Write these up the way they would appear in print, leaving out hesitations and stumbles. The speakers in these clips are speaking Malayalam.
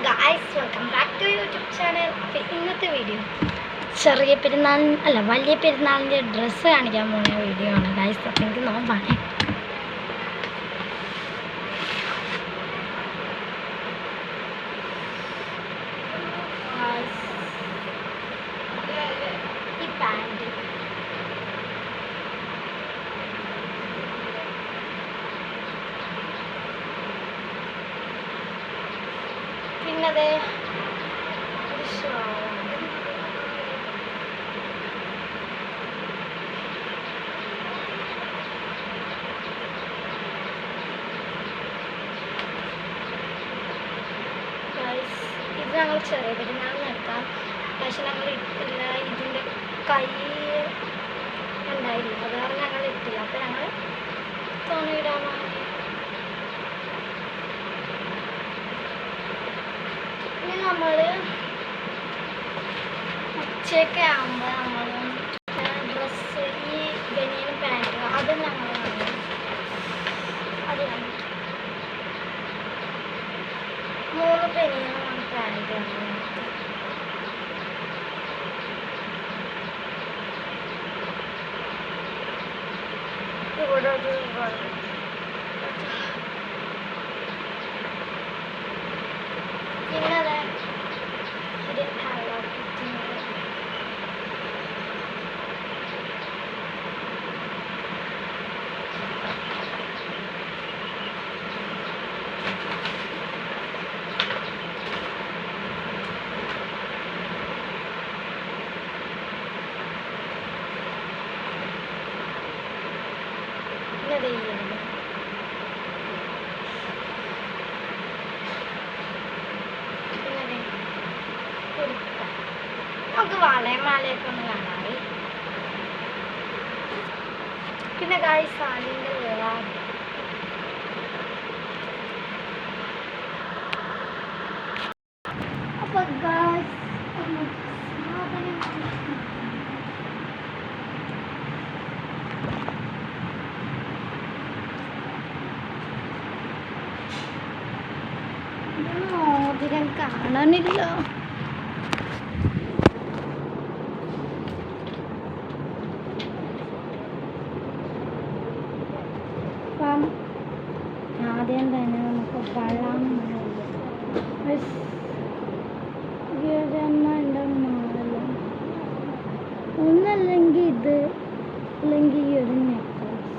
Guys, welcome back to YouTube channel. ഇന്നത്തെ വീഡിയോ ചെറിയ പെരുന്നാളിന് അല്ല വലിയ പെരുന്നാളിൻ്റെ ഡ്രസ്സ് കാണിക്കാൻ പോകുന്ന വീഡിയോ ആണ് ഗായ്സ്. അപ്പം എനിക്ക് നോമ്പാണ്. ഈ പാൻറ് പിന്നത് ഒരു ഷോളാണ്. ഇത് ഞങ്ങൾ ചെറിയ പെരുന്നാളിന് എടുക്കാം, പക്ഷെ ഞങ്ങൾ ഇട്ടില്ല. ഇതിൻ്റെ കൈ ഉണ്ടായില്ല, അത് കാരണം ഞങ്ങൾ ഇട്ടില്ല. അപ്പം ഞങ്ങൾ തുണിയിടാൻ വേണ്ടി നമ്മൾ ഉച്ചയൊക്കെ ആകുമ്പോൾ നമ്മൾ ഡ്രസ്സ് ഈ ബനിയനും പാൻറ്റും അത് ഞങ്ങൾ അത് 3 ബനിയനും പാൻറ്റും ഇവിടെ ഒരു പിന്നെ അതെ നമുക്ക് വളയും മാലയൊക്കെ ഒന്ന് കാണാറ്. പിന്നെ ഗായ്സ് സാലിൻ്റെ വേറെ അപ്പോൾ ഗായ്സ് മോതിരം കാണാനില്ല. അപ്പം ആദ്യം തന്നെ നമുക്ക് വെള്ളം ഒന്നല്ലെങ്കിൽ ഇത് അല്ലെങ്കിൽ ഈ ഒരു നെക്ലസ്.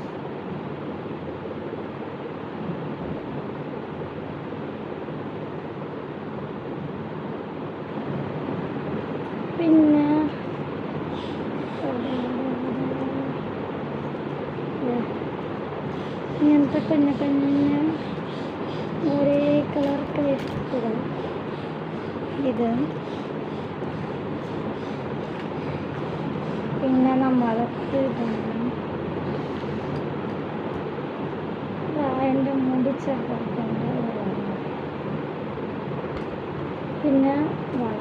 പിന്നെ ഇങ്ങനത്തെ കുഞ്ഞു കുഞ്ഞ് ഒരേ കളർ ക്ലിപ്പുകൾ. ഇത് പിന്നെ നമ്മൾക്ക് എൻ്റെ മുടി ചെറുപ്പത്തിൻ്റെ പിന്നെ വള.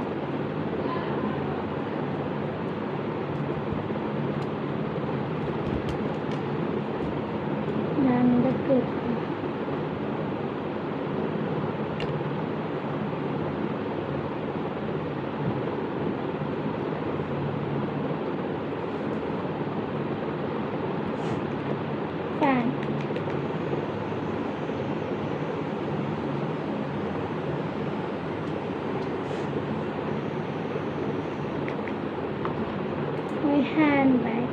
Clip fan. Hand bag.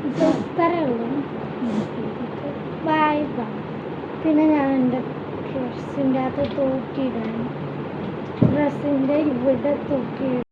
ഇത്രയേ ഉള്ളൂ. Bye bye. പിന്നെ ഞാൻ എൻ്റെ ഡ്രസ്സിൻ്റെ അകത്ത് തൂക്കിയിടാൻ, ഡ്രസ്സിൻ്റെ ഇവിടെ തൂക്കിയിടാൻ.